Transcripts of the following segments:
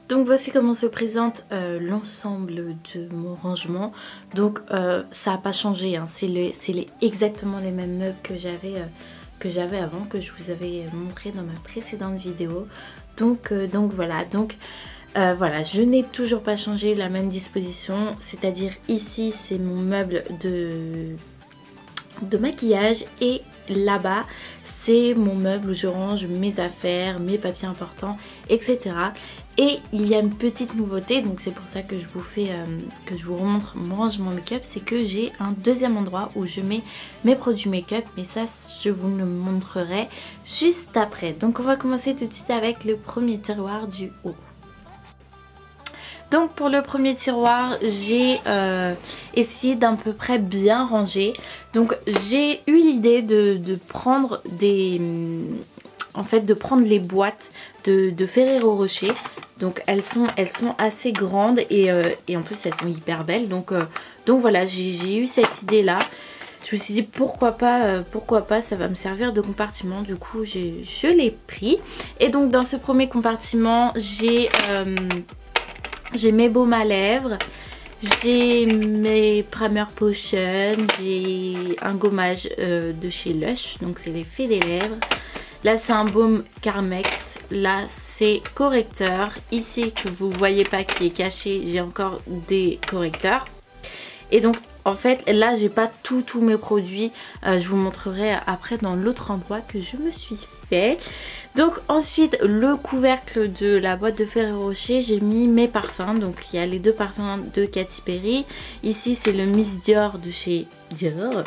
Donc voici comment se présente l'ensemble de mon rangement. Donc ça n'a pas changé, hein. Exactement les mêmes meubles que j'avais avant, que je vous avais montré dans ma précédente vidéo. Donc voilà, voilà, je n'ai toujours pas changé la même disposition, c'est-à-dire ici c'est mon meuble de maquillage et là-bas c'est mon meuble où je range mes affaires, mes papiers importants, etc. Et il y a une petite nouveauté, donc c'est pour ça que je vous remontre mon rangement make-up, c'est que j'ai un deuxième endroit où je mets mes produits make-up, mais ça je vous le montrerai juste après. Donc on va commencer tout de suite avec le premier tiroir du haut. Donc pour le premier tiroir, j'ai essayé d'à peu près bien ranger. Donc j'ai eu l'idée de prendre de prendre les boîtes de Ferrero Rocher. Donc elles sont assez grandes et en plus elles sont hyper belles. Donc voilà, j'ai eu cette idée là. Je me suis dit pourquoi pas, ça va me servir de compartiment. Du coup je l'ai pris. Et donc dans ce premier compartiment, j'ai mes baumes à lèvres, j'ai mes primer potion, j'ai un gommage de chez Lush, donc c'est l'effet des lèvres. Là c'est un baume Carmex, là c'est correcteur. Ici que vous voyez pas qui est caché, j'ai encore des correcteurs. Et donc en fait là j'ai pas tous mes produits, je vous montrerai après dans l'autre endroit que je me suis fait. Donc ensuite le couvercle de la boîte de Ferrero Rocher, j'ai mis mes parfums. Donc il y a les deux parfums de Katy Perry. Ici c'est le Miss Dior de chez Dior.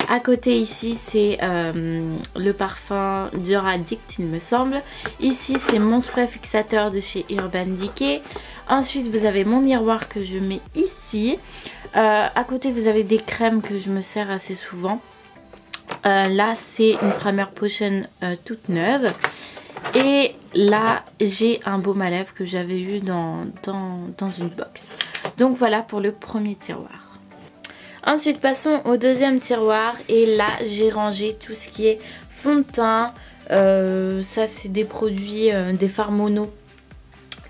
À côté ici c'est le parfum Dior Addict il me semble. Ici c'est mon spray fixateur de chez Urban Decay. Ensuite vous avez mon miroir que je mets ici. À côté vous avez des crèmes que je me sers assez souvent. Là c'est une primer potion toute neuve. Et là j'ai un baume à lèvres que j'avais eu dans une box. Donc voilà pour le premier tiroir. Ensuite passons au deuxième tiroir. Et là j'ai rangé tout ce qui est fond de teint. Ça c'est des produits, des fards mono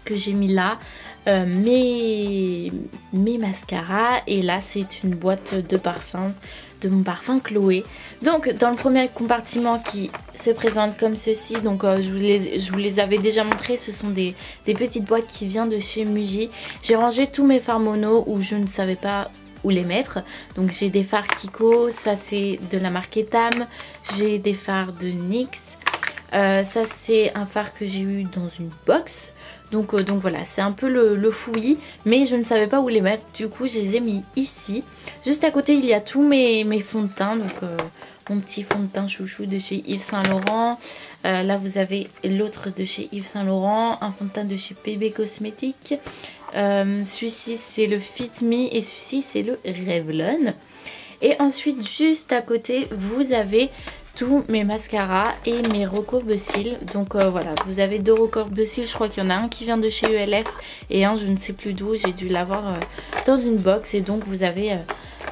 que j'ai mis là. Mes mascaras. Et là c'est une boîte de parfum, de mon parfum Chloé. Donc dans le premier compartiment qui se présente comme ceci, donc je vous les avais déjà montré, ce sont des petites boîtes qui viennent de chez Muji. J'ai rangé tous mes fards mono où je ne savais pas où les mettre. Donc j'ai des fards Kiko, ça c'est de la marque Etam. J'ai des fards de NYX, ça c'est un fard que j'ai eu dans une box. Donc voilà, c'est un peu le fouillis, mais je ne savais pas où les mettre. Du coup, je les ai mis ici. Juste à côté, il y a tous mes fonds de teint. Donc mon petit fond de teint chouchou de chez Yves Saint Laurent. Là, vous avez l'autre de chez Yves Saint Laurent. Un fond de teint de chez PB Cosmetics. Celui-ci, c'est le Fit Me. Et celui-ci, c'est le Revlon. Et ensuite, juste à côté, vous avez tous mes mascaras et mes recourbe-cils. Donc voilà, vous avez deux recourbe-cils. Je crois qu'il y en a un qui vient de chez ELF et un je ne sais plus d'où. J'ai dû l'avoir dans une box. Et donc vous avez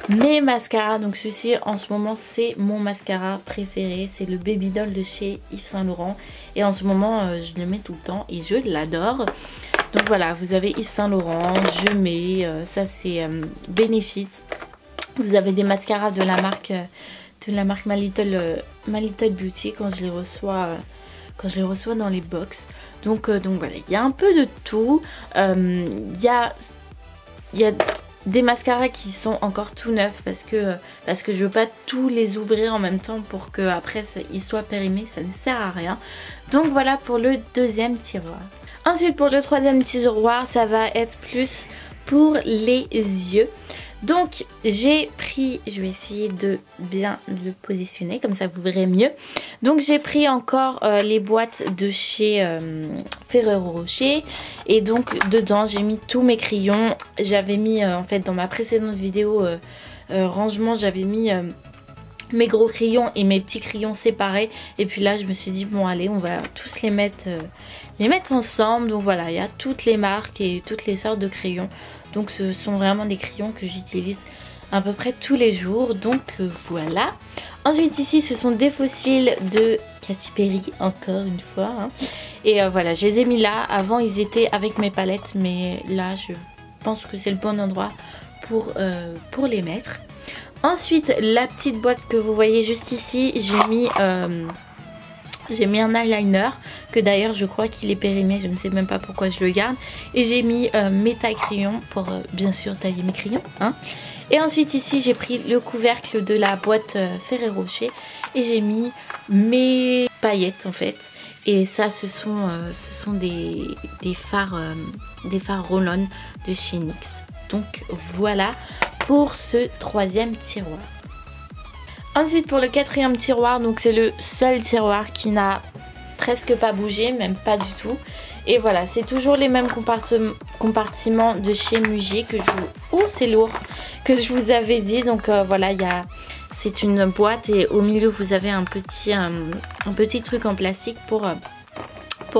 mes mascaras. Donc celui-ci en ce moment c'est mon mascara préféré. C'est le Baby Doll de chez Yves Saint Laurent. Et en ce moment je le mets tout le temps et je l'adore. Donc voilà, vous avez Yves Saint Laurent. Je mets, ça c'est Benefit. Vous avez des mascaras de la marque My Little Beauty quand je les reçois dans les box. Donc voilà, il y a un peu de tout. Il y a des mascaras qui sont encore tout neufs parce que je veux pas tous les ouvrir en même temps pour que après ils soient périmés, ça ne sert à rien. Donc voilà pour le deuxième tiroir. Ensuite pour le troisième tiroir, ça va être plus pour les yeux. Donc j'ai pris, je vais essayer de bien le positionner comme ça vous verrez mieux. Donc j'ai pris encore les boîtes de chez Ferrero Rocher. Et donc dedans j'ai mis tous mes crayons. J'avais mis en fait dans ma précédente vidéo rangement, j'avais mis mes gros crayons et mes petits crayons séparés. Et puis là je me suis dit bon allez, on va tous les mettre ensemble. Donc voilà, il y a toutes les marques et toutes les sortes de crayons. Donc ce sont vraiment des crayons que j'utilise à peu près tous les jours. Donc voilà. Ensuite ici ce sont des fossiles de Katy Perry, encore une fois. Hein. Et voilà, je les ai mis là. Avant ils étaient avec mes palettes, mais là je pense que c'est le bon endroit pour les mettre. Ensuite, la petite boîte que vous voyez juste ici, j'ai mis un eyeliner, que d'ailleurs je crois qu'il est périmé, je ne sais même pas pourquoi je le garde. Et j'ai mis mes tailles-crayons pour bien sûr tailler mes crayons. Hein. Et ensuite ici j'ai pris le couvercle de la boîte Ferrero Rocher et j'ai mis mes paillettes en fait. Et ça ce sont des fards roll-on de chez NYX. Donc voilà pour ce troisième tiroir. Ensuite pour le quatrième tiroir, donc c'est le seul tiroir qui n'a presque pas bougé, même pas du tout. Et voilà, c'est toujours les mêmes compartiments de chez Mugler que je vous... Oh, c'est lourd, que je vous avais dit. Donc voilà, c'est une boîte et au milieu vous avez un petit truc en plastique pour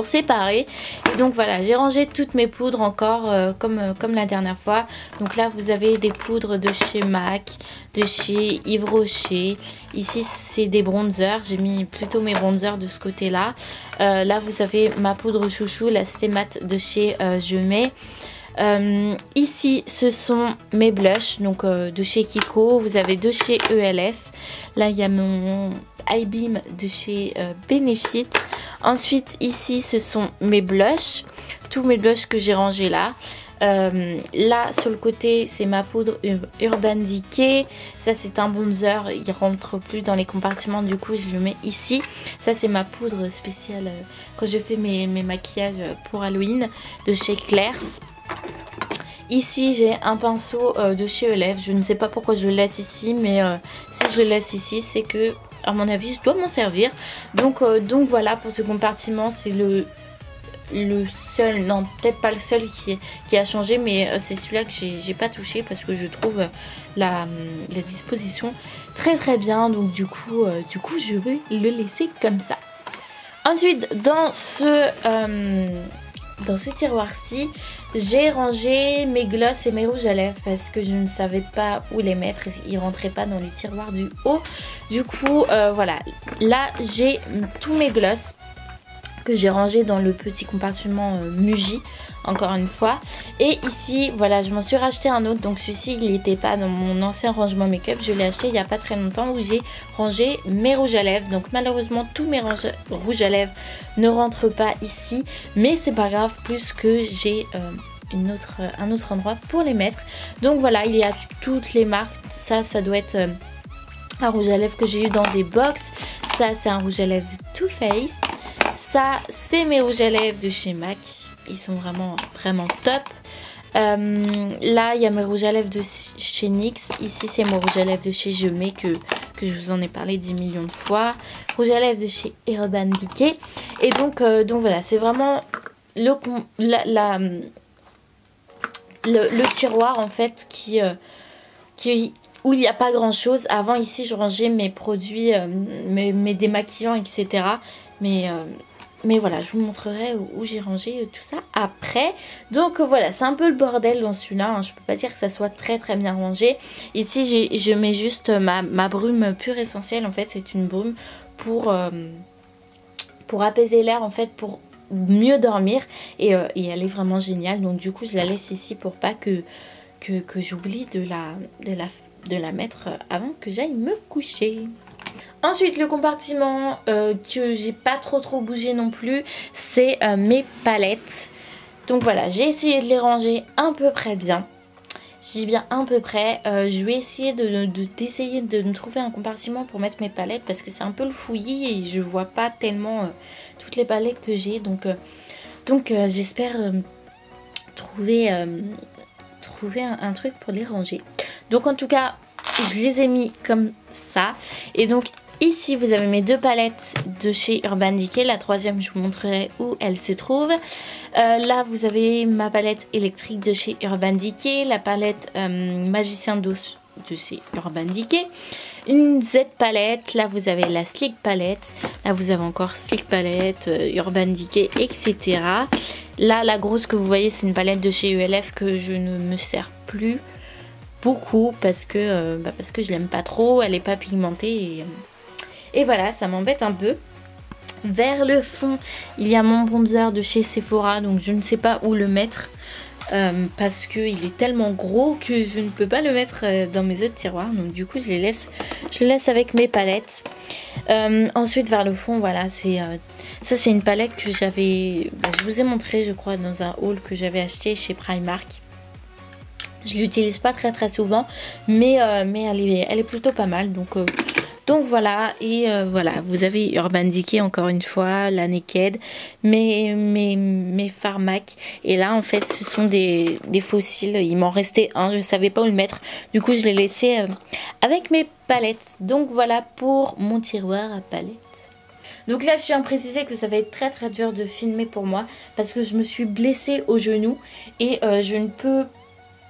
séparer. Et donc voilà, j'ai rangé toutes mes poudres encore comme la dernière fois. Donc là vous avez des poudres de chez MAC, de chez Yves Rocher. Ici c'est des bronzers, j'ai mis plutôt mes bronzers de ce côté là. Là vous avez ma poudre chouchou, la Stémat de chez Je Mets. Ici ce sont mes blushs donc de chez Kiko, vous avez de chez ELF. Là il y a mon Eye Beam de chez Benefit. Ensuite ici ce sont mes blushs, tous mes blushs que j'ai rangés là. Là sur le côté c'est ma poudre Urban Decay. Ça c'est un bronzer, il rentre plus dans les compartiments, du coup je le mets ici. Ça c'est ma poudre spéciale quand je fais mes maquillages pour Halloween de chez Claire's. Ici j'ai un pinceau de chez ELF, je ne sais pas pourquoi je le laisse ici, mais si je le laisse ici c'est que à mon avis je dois m'en servir. Donc voilà pour ce compartiment, c'est le seul, non peut-être pas le seul qui a changé, mais c'est celui-là que j'ai pas touché parce que je trouve la disposition très très bien. Donc du coup je vais le laisser comme ça. Ensuite dans ce tiroir-ci, j'ai rangé mes gloss et mes rouges à lèvres parce que je ne savais pas où les mettre. Ils rentraient pas dans les tiroirs du haut. Du coup, voilà. Là, j'ai tous mes gloss que j'ai rangés dans le petit compartiment Mugler, encore une fois. Et ici, voilà, je m'en suis racheté un autre. Donc celui-ci, il n'était pas dans mon ancien rangement make-up. Je l'ai acheté il n'y a pas très longtemps où j'ai rangé mes rouges à lèvres. Donc malheureusement, tous mes rouges à lèvres ne rentrent pas ici. Mais c'est pas grave, plus que j'ai un autre endroit pour les mettre. Donc voilà, il y a toutes les marques. Ça doit être un rouge à lèvres que j'ai eu dans des box. Ça, c'est un rouge à lèvres de Too Faced. Ça, c'est mes rouges à lèvres de chez MAC. Ils sont vraiment top. Là, il y a mes rouges à lèvres de chez NYX. Ici, c'est mon rouge à lèvres de chez Je Mets que je vous en ai parlé 10 millions de fois. Rouge à lèvres de chez Urban Decay. Et donc voilà, c'est vraiment le tiroir en fait où il n'y a pas grand chose. Avant ici je rangeais mes produits, mes démaquillants, etc. Mais voilà, je vous montrerai où j'ai rangé tout ça après. Donc voilà, c'est un peu le bordel dans celui-là. Hein. Je peux pas dire que ça soit très très bien rangé. Ici je mets juste ma brume pure essentielle. En fait c'est une brume pour apaiser l'air, en fait, pour mieux dormir. Et elle est vraiment géniale. Donc du coup je la laisse ici pour pas que j'oublie de la mettre avant que j'aille me coucher. Ensuite le compartiment que j'ai pas trop bougé non plus, c'est mes palettes. Donc voilà, j'ai essayé de les ranger à peu près bien. Je dis bien à peu près. Je vais essayer d'essayer de me trouver un compartiment pour mettre mes palettes parce que c'est un peu le fouillis et je vois pas tellement toutes les palettes que j'ai. Donc j'espère trouver un truc pour les ranger. Donc en tout cas je les ai mis comme ça. Et donc ici vous avez mes deux palettes de chez Urban Decay. La troisième je vous montrerai où elle se trouve. Là vous avez ma palette électrique de chez Urban Decay. La palette Magicien d'os de chez Urban Decay. Une Z palette. Là vous avez la Slick palette. Là vous avez encore Slick palette, Urban Decay, etc. Là la grosse que vous voyez c'est une palette de chez ELF que je ne me sers plus beaucoup parce que je l'aime pas trop. Elle est pas pigmentée et voilà, ça m'embête un peu. Vers le fond, il y a mon bronzer de chez Sephora, donc je ne sais pas où le mettre. Parce qu'il est tellement gros que je ne peux pas le mettre dans mes autres tiroirs. Donc du coup je le laisse avec mes palettes. Ensuite vers le fond, voilà, ça c'est une palette que j'avais, je vous ai montré je crois dans un haul que j'avais acheté chez Primark. Je l'utilise pas très souvent, mais elle est plutôt pas mal. Donc voilà, et voilà, vous avez Urban Decay encore une fois, la Naked, mes Pharmac. Et là en fait ce sont des fossiles, il m'en restait un, je savais pas où le mettre. Du coup je l'ai laissé avec mes palettes. Donc voilà pour mon tiroir à palettes. Donc là je tiens à préciser que ça va être très dur de filmer pour moi, parce que je me suis blessée au genou et je ne peux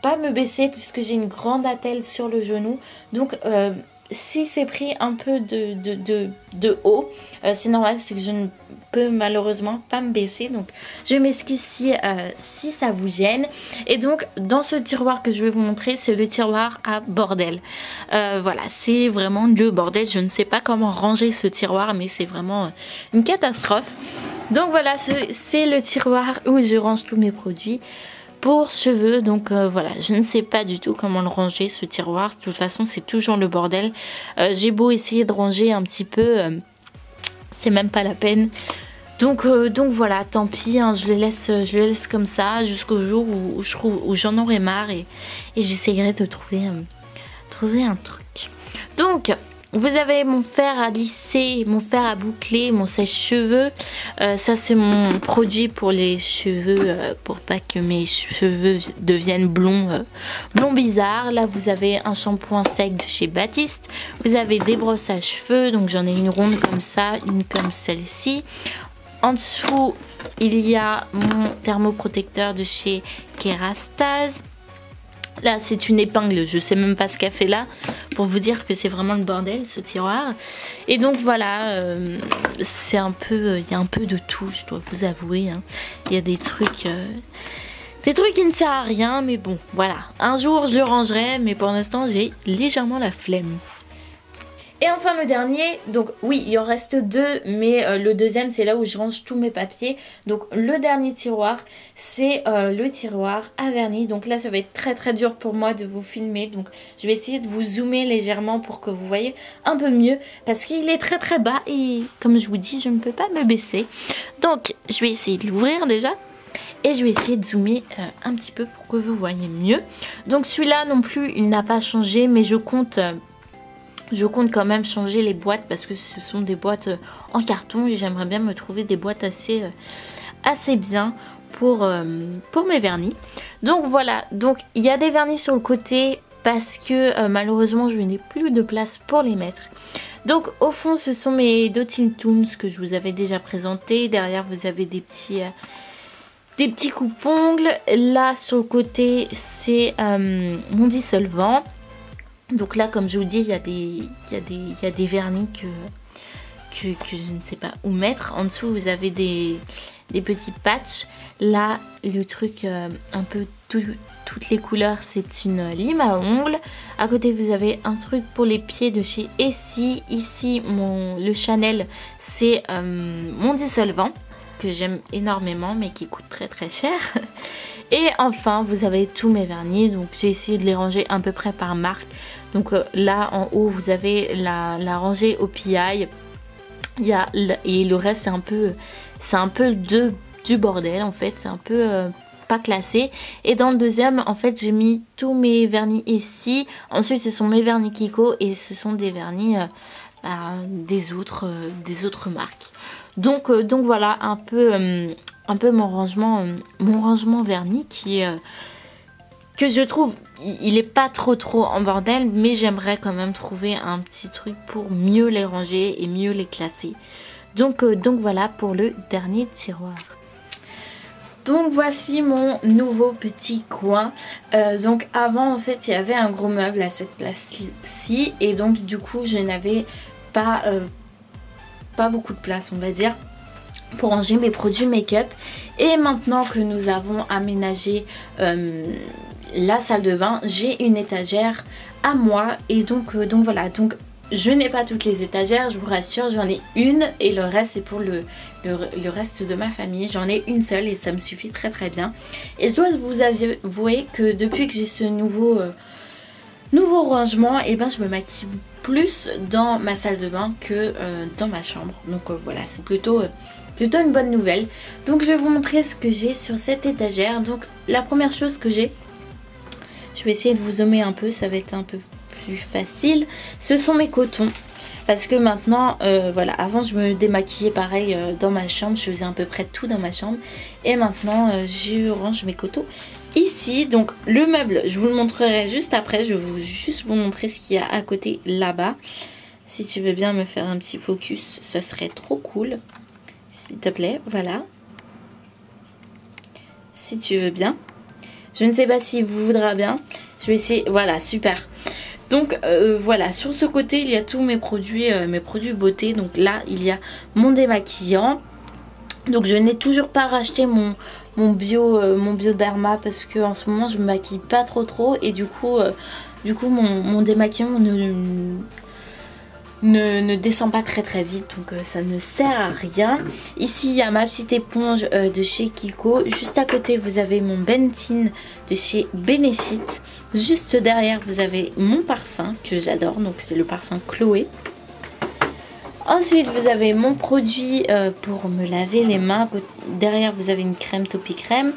pas me baisser puisque j'ai une grande attelle sur le genou. Donc si c'est pris un peu de haut, c'est normal, c'est que je ne peux malheureusement pas me baisser. Donc je m'excuse si ça vous gêne. Et donc dans ce tiroir que je vais vous montrer, c'est le tiroir à bordel. Voilà, c'est vraiment le bordel. Je ne sais pas comment ranger ce tiroir, mais c'est vraiment une catastrophe. Donc voilà, c'est le tiroir où je range tous mes produits pour cheveux. Donc voilà, je ne sais pas du tout comment le ranger, ce tiroir. De toute façon c'est toujours le bordel. J'ai beau essayer de ranger un petit peu, c'est même pas la peine. Donc voilà, tant pis, hein, je le laisse comme ça jusqu'au jour où j'en aurai marre et j'essayerai de trouver un truc. Donc vous avez mon fer à lisser, mon fer à boucler, mon sèche-cheveux. Ça c'est mon produit pour les cheveux, pour pas que mes cheveux deviennent blonds bizarres. Là vous avez un shampoing sec de chez Baptiste. Vous avez des brosses à cheveux, donc j'en ai une ronde comme ça, une comme celle-ci. En dessous il y a mon thermoprotecteur de chez Kerastase. Là c'est une épingle, je sais même pas ce qu'elle fait là, pour vous dire que c'est vraiment le bordel ce tiroir. Et donc voilà, c'est un peu, il y a un peu de tout, je dois vous avouer, hein. Il y a des trucs qui ne servent à rien, mais bon voilà, un jour je le rangerai, mais pour l'instant j'ai légèrement la flemme. Et enfin le dernier, donc oui il en reste deux, mais le deuxième c'est là où je range tous mes papiers. Donc le dernier tiroir c'est le tiroir à vernis. Donc là ça va être très dur pour moi de vous filmer. Donc je vais essayer de vous zoomer légèrement pour que vous voyez un peu mieux, parce qu'il est très bas et comme je vous dis je ne peux pas me baisser. Donc je vais essayer de l'ouvrir déjà. Et je vais essayer de zoomer un petit peu pour que vous voyez mieux. Donc celui-là non plus il n'a pas changé, mais je compte quand même changer les boîtes parce que ce sont des boîtes en carton et j'aimerais bien me trouver des boîtes assez bien pour mes vernis. Donc voilà, donc il y a des vernis sur le côté parce que malheureusement je n'ai plus de place pour les mettre. Donc au fond ce sont mes Dotting Toons que je vous avais déjà présenté. Derrière vous avez des petits coupe-ongles. Là sur le côté c'est mon dissolvant. Donc là comme je vous dis il y a des vernis que je ne sais pas où mettre. En dessous vous avez des petits patchs. Là le truc un peu toutes les couleurs, c'est une lime à ongles. À côté vous avez un truc pour les pieds de chez Essie. Ici le Chanel, c'est mon dissolvant que j'aime énormément mais qui coûte très cher. Et enfin vous avez tous mes vernis, donc j'ai essayé de les ranger à peu près par marque. Donc là en haut vous avez la rangée au PI. Et le reste c'est un peu du bordel en fait, c'est un peu pas classé. Et dans le deuxième en fait j'ai mis tous mes vernis ici. Ensuite ce sont mes vernis Kiko et ce sont des vernis des autres marques. Donc voilà un peu mon rangement vernis qui que je trouve il est pas trop en bordel, mais j'aimerais quand même trouver un petit truc pour mieux les ranger et mieux les classer. Donc voilà pour le dernier tiroir. Donc voici mon nouveau petit coin. Donc avant en fait il y avait un gros meuble à cette place-ci et donc du coup je n'avais pas beaucoup de place on va dire pour ranger mes produits make-up. Et maintenant que nous avons aménagé la salle de bain, j'ai une étagère à moi et donc voilà. Donc je n'ai pas toutes les étagères, je vous rassure, j'en ai une et le reste c'est pour le reste de ma famille. J'en ai une seule et ça me suffit très très bien. Et je dois vous avouer que depuis que j'ai ce nouveau rangement, et ben je me maquille plus dans ma salle de bain que dans ma chambre. Donc voilà, c'est plutôt une bonne nouvelle. Donc je vais vous montrer ce que j'ai sur cette étagère. Donc la première chose que j'ai, je vais essayer de vous zoomer un peu, ça va être un peu plus facile. Ce sont mes cotons. Parce que maintenant, voilà, avant je me démaquillais pareil dans ma chambre. Je faisais à peu près tout dans ma chambre. Et maintenant, je range mes cotons ici. Donc le meuble, je vous le montrerai juste après. Je vais juste vous montrer ce qu'il y a à côté là-bas. Si tu veux bien me faire un petit focus, ça serait trop cool. S'il te plaît, voilà. Si tu veux bien. Je ne sais pas s'il vous voudra bien. Je vais essayer, voilà, super. Donc voilà, sur ce côté il y a tous mes produits beauté. Donc là il y a mon démaquillant. Donc je n'ai toujours pas racheté mon Bioderma parce que en ce moment je me maquille pas trop et du coup mon démaquillant ne descend pas très vite, donc ça ne sert à rien. Ici il y a ma petite éponge de chez Kiko. Juste à côté vous avez mon Bentine de chez Benefit. Juste derrière vous avez mon parfum que j'adore, donc c'est le parfum Chloé. Ensuite vous avez mon produit pour me laver les mains. Derrière vous avez une crème Topi Crème.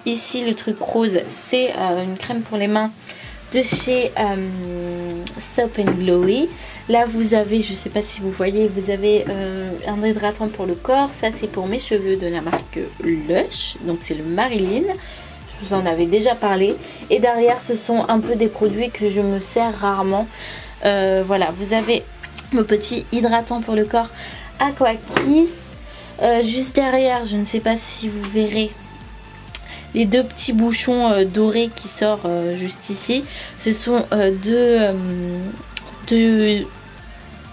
Ici le truc rose c'est une crème pour les mains de chez Soap & Glowy. Là vous avez, je sais pas si vous voyez, vous avez un hydratant pour le corps. Ça c'est pour mes cheveux de la marque Lush. Donc c'est le Marilyn. Je vous en avais déjà parlé. Et derrière ce sont un peu des produits que je me sers rarement. Voilà, vous avez mon petit hydratant pour le corps Aqua Kiss. Juste derrière, je ne sais pas si vous verrez les deux petits bouchons dorés qui sortent juste ici. Ce sont deux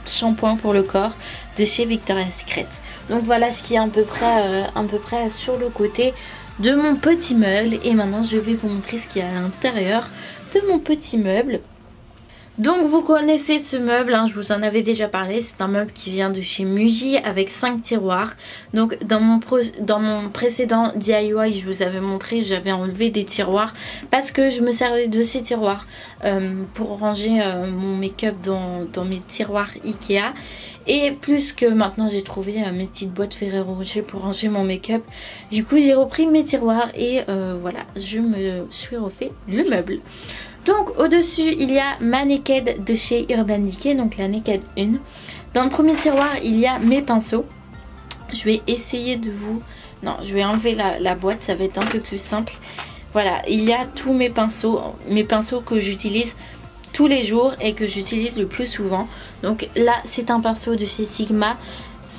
shampoings pour le corps de chez Victoria's Secret. Donc voilà ce qui est à peu près sur le côté de mon petit meuble. Et maintenant je vais vous montrer ce qu'il y a à l'intérieur de mon petit meuble. Donc vous connaissez ce meuble, hein, je vous en avais déjà parlé. C'est un meuble qui vient de chez Muji avec 5 tiroirs. Donc dans mon précédent DIY je vous avais montré, j'avais enlevé des tiroirs parce que je me servais de ces tiroirs pour ranger mon make-up dans mes tiroirs Ikea. Et plus que maintenant j'ai trouvé mes petites boîtes Ferrero Rocher pour ranger mon make-up, du coup j'ai repris mes tiroirs et voilà, je me suis refait le meuble. Donc au dessus il y a ma Naked de chez Urban Decay, donc la Naked 1. Dans le premier tiroir il y a mes pinceaux. Je vais essayer de vous... Non, je vais enlever la boîte, ça va être un peu plus simple. Voilà, il y a tous mes pinceaux que j'utilise tous les jours et que j'utilise le plus souvent. Donc là c'est un pinceau de chez Sigma.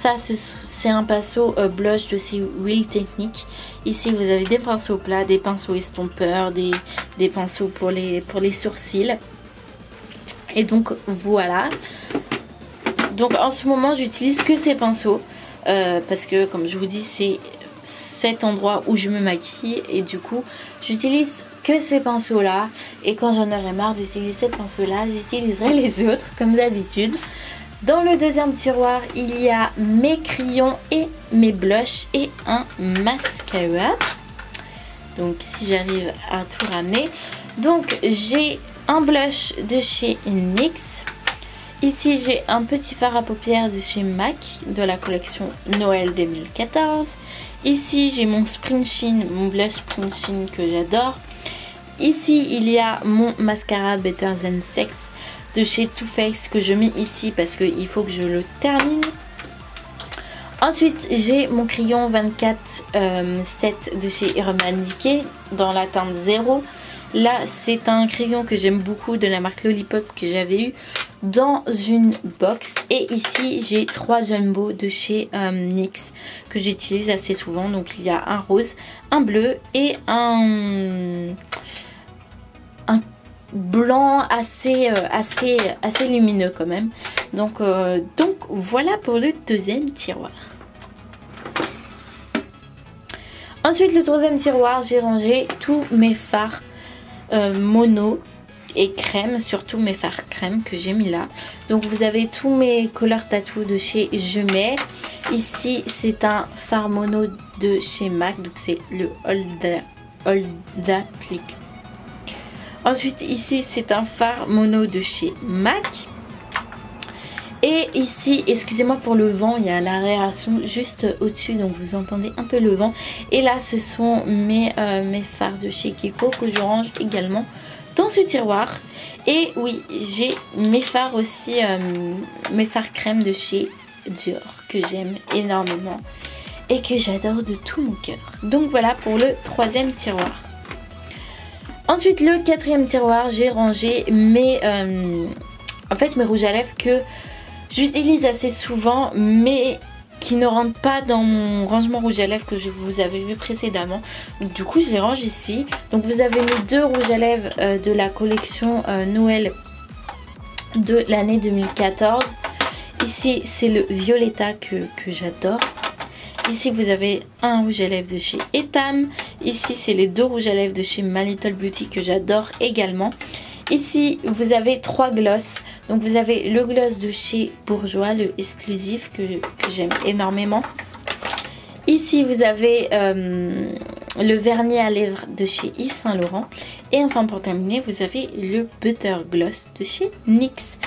Ça c'est un pinceau blush de chez Real Technique. Ici vous avez des pinceaux plats, des pinceaux estompeurs, des pinceaux pour les sourcils. Et donc voilà. Donc en ce moment j'utilise que ces pinceaux. Parce que comme je vous dis c'est cet endroit où je me maquille. Et du coup j'utilise que ces pinceaux là. Et quand j'en aurai marre d'utiliser ces pinceaux là, j'utiliserai les autres comme d'habitude. Dans le deuxième tiroir, il y a mes crayons et mes blushs et un mascara. Donc si j'arrive à tout ramener. Donc j'ai un blush de chez NYX. Ici j'ai un petit fard à paupières de chez MAC de la collection Noël 2014. Ici j'ai mon Spring Sheen, mon blush Spring Sheen que j'adore. Ici il y a mon mascara Better Than Sex de chez Too Faced que je mets ici parce qu'il faut que je le termine. Ensuite j'ai mon crayon 24 7 de chez Urban Decay dans la teinte 0. Là c'est un crayon que j'aime beaucoup de la marque Lollipop que j'avais eu dans une box. Et ici j'ai 3 jumbo de chez NYX que j'utilise assez souvent. Donc il y a un rose, un bleu et un blanc assez lumineux quand même. Donc voilà pour le deuxième tiroir. Ensuite le troisième tiroir, j'ai rangé tous mes fards mono et crème, surtout mes fards crème que j'ai mis là. Donc vous avez tous mes couleurs tattoo de chez Je Mets. Ici c'est un fard mono de chez MAC, donc c'est le Holda Click. Ensuite ici c'est un fard mono de chez MAC. Et ici, excusez-moi pour le vent, il y a l'aération juste au-dessus, donc vous entendez un peu le vent. Et là, ce sont mes fards de chez Kiko que je range également dans ce tiroir. Et oui, j'ai mes fards aussi, mes fards crème de chez Dior que j'aime énormément et que j'adore de tout mon cœur. Donc voilà pour le troisième tiroir. Ensuite, le quatrième tiroir, j'ai rangé mes rouges à lèvres que j'utilise assez souvent mais qui ne rentrent pas dans mon rangement rouge à lèvres que je vous avais vu précédemment. Donc, du coup je les range ici. Donc vous avez mes deux rouges à lèvres de la collection Noël de l'année 2014. Ici c'est le Violetta que j'adore. Ici vous avez un rouge à lèvres de chez Etam. Ici c'est les deux rouges à lèvres de chez My Little Beauty que j'adore également. Ici vous avez trois glosses. Donc vous avez le gloss de chez Bourjois, le exclusif que j'aime énormément. Ici vous avez le vernis à lèvres de chez Yves Saint Laurent. Et enfin pour terminer vous avez le Butter Gloss de chez NYX.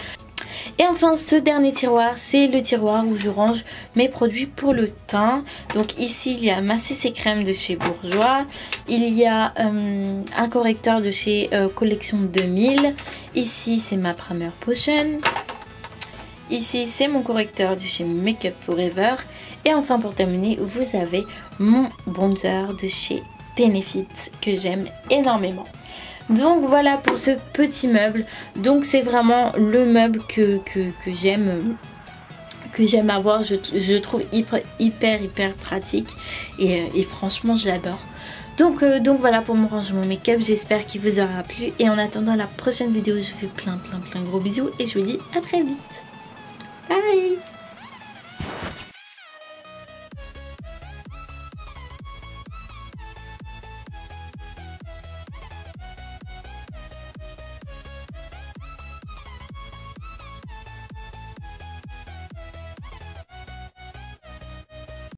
Et enfin ce dernier tiroir, c'est le tiroir où je range mes produits pour le teint. Donc ici il y a ma CC crème de chez Bourjois. Il y a un correcteur de chez Collection 2000. Ici c'est ma Primer Potion. Ici c'est mon correcteur de chez Makeup Forever. Et enfin pour terminer vous avez mon bronzer de chez Benefit que j'aime énormément. Donc voilà pour ce petit meuble. Donc c'est vraiment le meuble que j'aime avoir. Je trouve hyper pratique et franchement j'adore. Donc voilà pour mon rangement make-up. J'espère qu'il vous aura plu. Et en attendant la prochaine vidéo, je vous fais plein gros bisous. Et je vous dis à très vite. Bye.